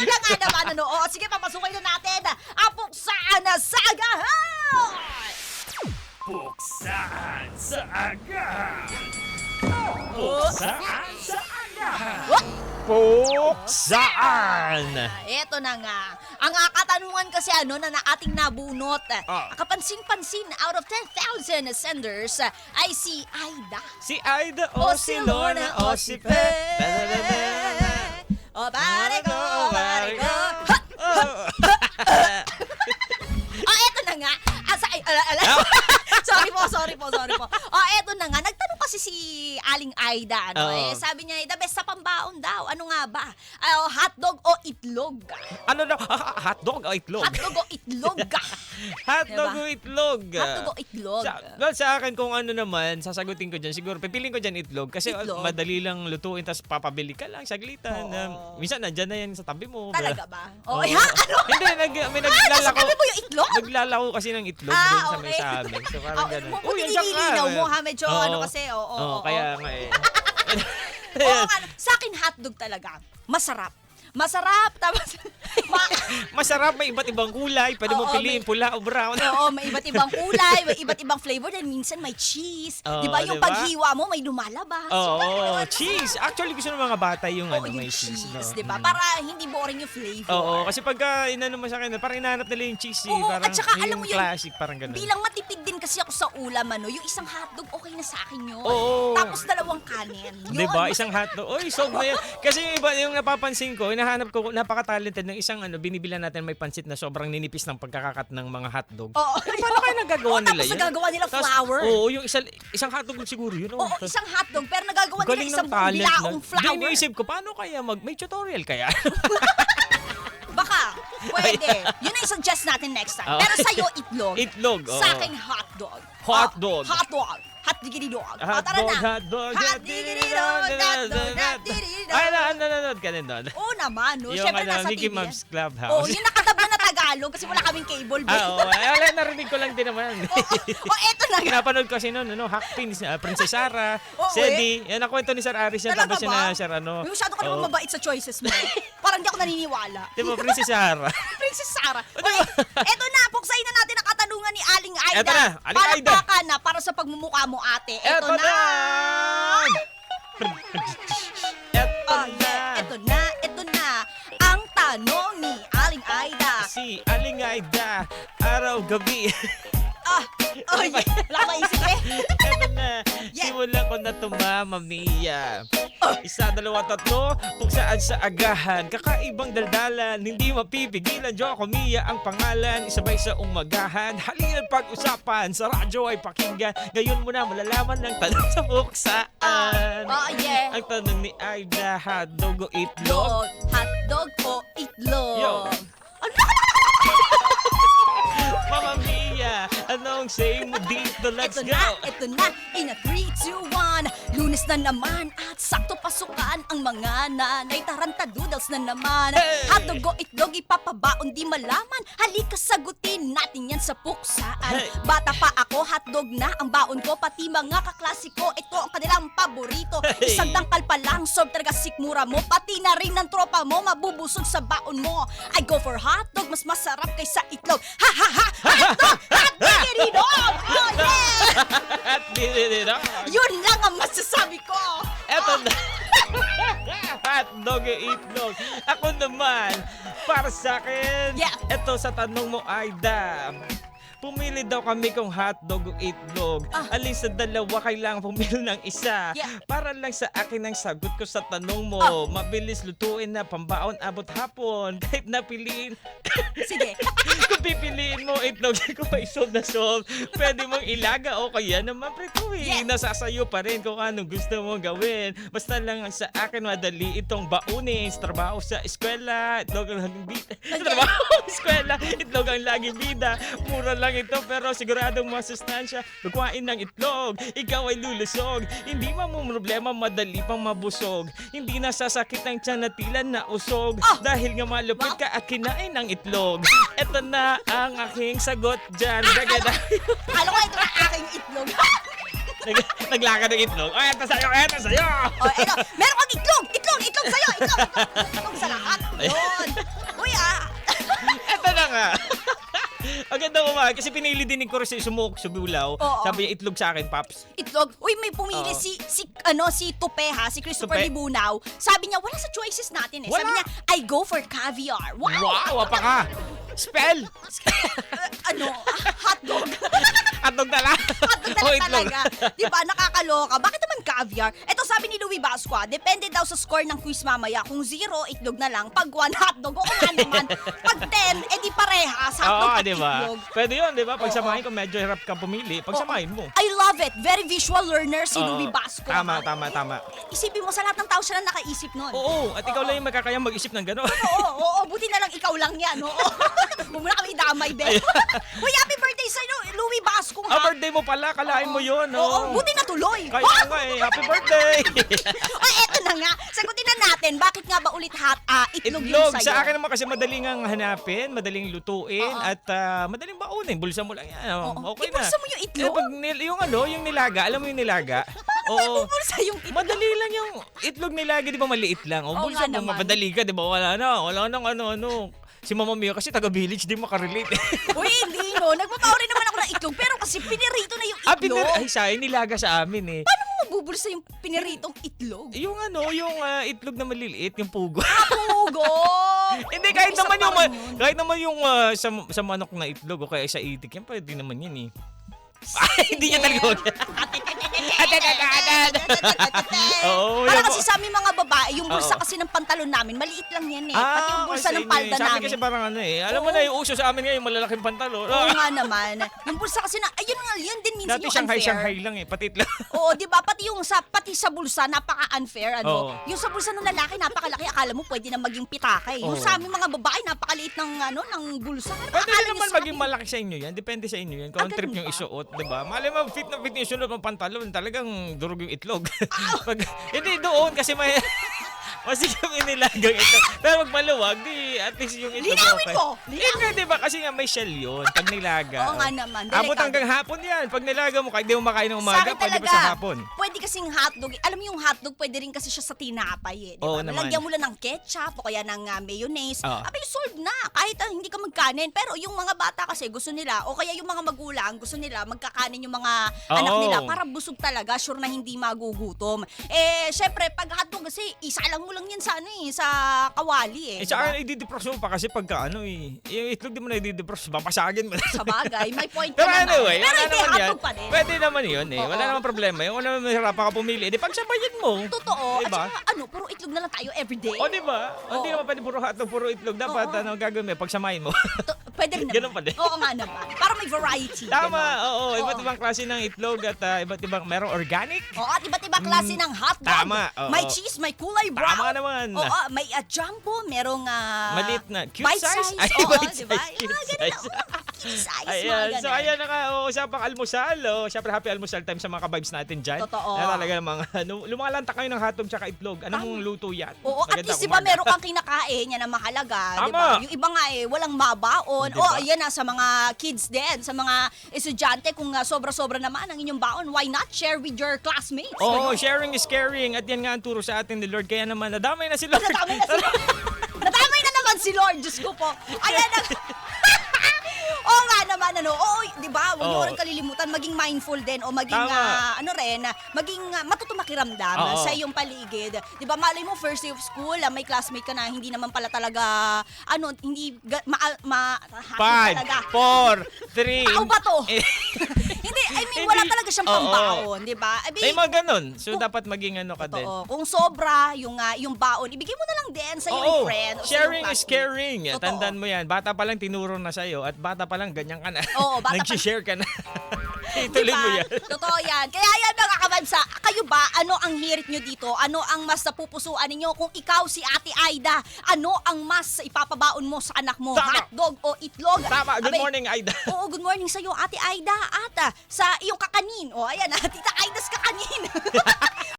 na nga naman, ano? O, sige, papasukin na natin ang Puksaan na Sagahan! Puksaan sa agahan! Puksaan sa agahan! Puksaan! Eto na nga. Ang katanungan kasi na ating nabunot. Kapansin-pansin, out of 10,000 senders ay si Aida. Si Aida o si Lorna o si Pe. O pare ko, pare ko. Eto na nga. Sorry po. Eto na nga. Nagtanong kasi si Aling Aida, sabi niya, the best sa pambaon daw. Ano nga ba? Hotdog o itlog? Ano daw? Hotdog o itlog? Hotdog o itlog? Hotdog o itlog? Hotdog o itlog? Sa akin, kung ano naman, sasagutin ko dyan. Siguro, pipiliin ko dyan itlog. Kasi Itlog? madali lang lutuin, tapos papabili ka lang, saglitan. Minsan, nandyan na yan sa tabi mo. Talaga ba? Oo. Ano? Hindi, may naglalako. Sabi mo yung itlog? Naglalako kasi ng itlog doon sa may okay. sa amin. So, parang ganun. Nililinaw mo ha, medyo kasi, Kaya nga eh. Sa akin hotdog talaga, masarap, tapos Masarap, may iba't ibang kulay. Pwede mo Oo, piliin, pula o brown. Oo, may iba't ibang kulay, may iba't ibang flavor, then minsan may cheese. Oo, Di ba? Yung diba? paghiwa mo, may lumalabas. Oo, cheese. Actually, gusto ng mga bata yung Oo, may yung cheese, no? di ba? Para hindi boring yung flavor. Oo, kasi pagka inano mo sa akin, parang inahanap nila yung cheese. Oo, Parang, at saka alam mo yung yun, classic, parang ganun. Bilang matipid din kasi ako sa ulam, yung isang hotdog, okay na sa akin yun. Oo. Tapos dalawang kanin. Yun. Diba? Isang hotdog. Oy, solve na yan. Kasi yung iba, yung napapansin ko, hinahanap ko, napaka-talented ng isang binibilan natin may pansit na sobrang ninipis ng pagkakakat ng mga hotdog. Oo. Pero paano kaya nagagawa nila Tapos yun? nagagawa nila Tapos, flour. Oo, yung isang hotdog siguro yun. Oo, isang hotdog, pero nagagawa nila Galing isang ng talent. bilaong flour. Hindi, iniisip ko, paano kaya may tutorial kaya? Baka, pwede. Yun ang i-suggest natin next time. Oo. Pero sa'yo, itlog. Itlog, oo. Sa akin, hotdog. Hotdog. Hotdog. Hot diggity dog. Tara Hotdog, na. hotdog, Hot diggity dog. Ay, nanonood ka din doon. Oo naman, no? Yung Siyempre, nasa Mickey TV. Mouse Clubhouse. Oo, yung nakadab na Tagalog kasi wala kaming cable. Oo, wala, narinig ko lang din naman. Eto na nga. Napanood ko kasi noon, Hackpin, Princess Sarah, Oo, Sedi. Yan ang kwento ni Sir Aris yan. Talaga Tapos ba? Sir Masyado ka naman mabait sa choices mo. Parang hindi ako naniniwala. Di ba, Princess Sarah? Princess Sarah. Okay, eto na, puksayin na natin ang katanungan ni Aling Aida. Eto na, Aling Aida. Palakpakan na para sa pagmumukha mo, ate. Eto na. Ito na. Ang tanong ni Aling Aida. Si Aling Aida, araw-gabi. Yeah. Wala ka maisip eh. Eto na, Yeah. simulan ko na to, Mama Mia. Isa, dalawa, tatlo, puksaan sa agahan. Kakaibang daldalan, hindi mapipigilan. Joko Mia ang pangalan, isabay sa umagahan. Halina't pag-usapan, sa radyo ay pakinggan. Ngayon mo na malalaman ng tanong sa puksaan. Yeah. Ang tanong ni Aida, hotdog o itlog? Hotdog o itlog? Yo. Mama Mia, anong say mo dito? Let's go! Ito na, in a 3, 2, 1. Lunes na naman at sakto pasukan ang mga nanay. Tarantadoodles na naman. Hey! Hotdog o itlog, ipapabaon di malaman. Halika sagutin natin yan sa puksaan. Hey! Bata pa ako, hotdog na ang baon ko. Pati mga kaklasiko, ito ang kanilang paborito. Hey! Isang dangkal pa lang, sob talaga sikmura mo. Pati na rin ng tropa mo, mabubusog sa baon mo. I go for hotdog, mas masarap kaysa itlog. Ha ha ha! Hotdog! Hotdiggity dog! Oh yeah! At dinididong. Yun lang ang masasabi ko! Eto na. Hotdog o itlog. Ako naman, para sa akin, Yeah. eto sa tanong mo, Aida. Pumili daw kami kung hotdog o itlog. Alin sa dalawa kailangan pumili ng isa. Yeah. Para lang sa akin ang sagot ko sa tanong mo. Mabilis lutuin na pambaon abot hapon. Kahit napiliin. Sige. Kung pipiliin mo itlog, kung may sold na sold, pwede mong ilaga o kaya naman prituin. Yes. Nasa sayo pa rin kung anong gusto mong gawin. Basta lang ang sa akin madali itong baunin. Sa trabaho sa eskwela, itlog ang laging bida. Sa trabaho sa eskwela, itlog ang laging bida. Mura lang ito pero siguradong masustansya. Pagkuhain ng itlog, ikaw ay lulusog. Hindi mo problema, madali pang mabusog. Hindi nasasakit ang tiyan na tila na usog. Dahil nga malupit ka at kinain ng itlog. Ito na ang aking sagot dyan. Alam ko ito na aking itlog. Naglakad ng itlog. O, eto sa'yo, eto sa'yo! O, eto, meron kang itlog! Itlog sa'yo! Itlog sa lahat. Yun. Uy, Eto na nga. Ang ganda ko kasi pinili din ni Chris sumuk, subulaw. Oo. Sabi niya, itlog sa akin, Paps. Itlog. Uy, may pumili Oo. si Tupe ha, si Christopher Tupe? Libunaw. Sabi niya, wala sa choices natin eh. Sabi Wala. niya, I go for caviar. Wow! Wow, apa ka? Spell! Hotdog. Atog na lang. Hotdog O, na itlog. talaga. Di ba? Nakakaloka. Bakit naman caviar? Ito sabi ni Louie Basco, depende daw sa score ng quiz mamaya. Kung 0, itlog na lang. Pag 1, hotdog. Oo nga naman. Pag 10, edi parehas. Hotdog Oo, at di ba? itlog. Pwede yun, di ba? Oo. Pagsamahin kung medyo hirap ka pumili, pagsamahin mo. I love it. Very visual learner si Oo. Louie Basco. Tama, ha? tama. Isipin mo sa lahat ng tao siya na nakaisip nun. Oo, at ikaw lang yung magkakayang mag-isip ng gano'n. Oo, buti na lang ikaw lang yan. Oo. Huwag mo na kami damay, be. Uy, happy birthday sa'yo, Louie Basco, ha? Birthday mo pala, kalain mo yun. Oo, buti na tuloy. Kaya nga eh, happy birthday! Ay, eto na nga. Sagutin na natin, bakit nga ba ulit itlog yung Itlog, sa'yo? sa akin naman kasi madaling ang hanapin, madaling lutuin, Oo. at madaling baunin. Bulsa mo lang yan. Oo. Okay na. Ibulsa mo yung itlog? Eh, pag yung nilaga, alam mo yung nilaga? Oo. Ibulsa yung itlog. Madali lang yung itlog nilaga, di ba maliit lang? O, Oo bulsa nga mo, naman. mapadali ka, di ba? Wala nang ano. Si Mama Mia kasi taga-village, di makarelate. Uy, hindi no. Nagpapaw rin naman ako ng itlog, pero kasi pinirito na yung itlog. Ay, sayang, nilaga sa amin eh. Paano mo mabubulsa yung piniritong itlog? Yung itlog na maliliit, yung pugo. Pugo! Hindi, kahit Isa naman pa yung, rin yun. kahit naman yung sa manok na itlog o kaya sa itik, yan pwede naman yan eh. Hindi niya talaga. Oo, Para yan kasi po. sa aming mga babae, yung bulsa Oo. kasi ng pantalon namin, maliit lang yan eh. Pati yung bulsa kasi ng palda Sabi namin. kasi parang alam mo Oo. na yung uso sa amin ngayon, malalaking pantalon. Oo nga naman. Yung bulsa kasi na, ayun nga, yun din minsan Dati yung Shanghai unfair. lang eh, pati itlog. Oo, di ba? Pati sa bulsa, napaka-unfair. Oo. Yung sa bulsa ng lalaki, napakalaki. Akala mo pwede na maging pitaka eh. Yung Oo. sa aming mga babae, napakaliit ng bulsa. Ano ba Pwede akala rin niyo naman sa maging akin? malaki sa inyo yan. Depende sa inyo yan. Kung ang trip ganun yung ba? isuot, di ba? Malay mo, fit na fit yung sunod ng pantalon. Talagang durog yung itlog. Hindi, doon kasi may... Kasi kami nilagang itlog. Pero wag maluwag, di at least yung itlog. Linawin okay. mo! Hindi, di ba? Kasi nga may shell yun. Pag nilaga. Oo nga naman, Abot delikado. hanggang hapon yan. Pag nilaga mo, kahit di mo makain ng umaga, Sa akin pwede talaga, pa sa hapon. pwede kasing hotdog. Alam mo yung hotdog, pwede rin kasi siya sa tinapay eh. Di Oo ba? naman. Lagyan mo lang ng ketchup o kaya ng mayonnaise. Oo. Abay, solved na. Kahit hindi ka magkanin. Pero yung mga bata kasi gusto nila, o kaya yung mga magulang, gusto nila magkakanin yung mga anak Oo. nila para busog talaga, sure na hindi magugutom. Eh, syempre, pag hotdog kasi, isa lang mo lang yan sa sa kawali eh. Eh, saka i-defrost mo pa kasi pagka yung itlog di mo na i-defrost, papasagin mo. Sa bagay, may point Pero ka naman. anyway, Pero wala hindi, naman yan. hotdog pa din. Pwede naman yun eh. Oo. Wala naman problema. Yung wala naman mahirapan ka pumili. Di pagsabayin mo. Totoo. Diba? At saka, puro itlog na lang tayo everyday. O di ba? Hindi Oo. naman pwede puro hotdog, puro itlog. Dapat Oo. gagawin mo, pagsamahin mo. Pwede rin naman. Ganun pa din. Oo nga naman. Para may variety. Tama, Ganon. oo. Iba't Oo. ibang klase ng itlog at iba't ibang, merong organic. Oo, at iba't ibang klase ng hotdog. tama, oo. May cheese, may kulay brown. Tama naman. Oo, may jumbo, merong Maliit na. Cute bite size? Ay, Oo, bite diba? size, cute Yung mga size. ganun. Cute size, Ayan, mga so ganun. ayan na nga, usapang almusal. Siyempre, happy almusal time sa mga ka-vibes natin dyan. Totoo. Na talaga mga, lumalanta kayo ng hotdog tsaka itlog. Ano mong luto yan? Oo, at Maganda least diba umaga. meron kang kinakain, yan ang mahalaga, Tama. diba? Yung iba nga walang mabaon. Diba? O, ayan na, sa mga kids din, sa mga estudyante, kung sobra-sobra naman ang inyong baon, why not share with your classmates? Oo, Ganun. sharing is caring. At yan nga ang turo sa atin ni Lord. Kaya naman, nadamay na si Lord. Nadamay na si Lord. Nadamay na naman si Lord, Diyos ko po. Ayan na. Oo nga naman, oo, di ba? Huwag niyo Oo. rin kalilimutan, maging mindful din o maging, Tama. maging matuto makiramdam Oo. sa iyong paligid. Di ba, malay mo, first day of school, may classmate ka na, hindi naman pala talaga, hindi, happy 5, talaga. 4, 3. Tao ba to? Hindi, I mean, wala Hindi. talaga siyang Oo. pambaon, di ba? Ay, mga ganun. So, Kung- dapat maging ka din. Totoo. Kung sobra yung baon, ibigay mo na lang din sa iyong Oo, friend. O sa iyong sharing is classmate. caring. Totoo. Tandaan mo yan. Bata pa lang tinuro na sa'yo at bata pa lang ganyan ka na. Oo, bata pa- Nag-share ka na. Ituloy mo yan. Totoo yan. Kaya yan mga ka-vibes, kayo ba, ano ang hirit nyo dito? Ano ang mas napupusuan ninyo? Kung ikaw si Ate Aida, ano ang mas ipapabaon mo sa anak mo? Tama. Hotdog o itlog? Tama. Good Abay, morning, Aida. Oo, good morning sa'yo, Ate Aida. At sa iyong kakanin. O, ayan, Tita Aida's kakanin.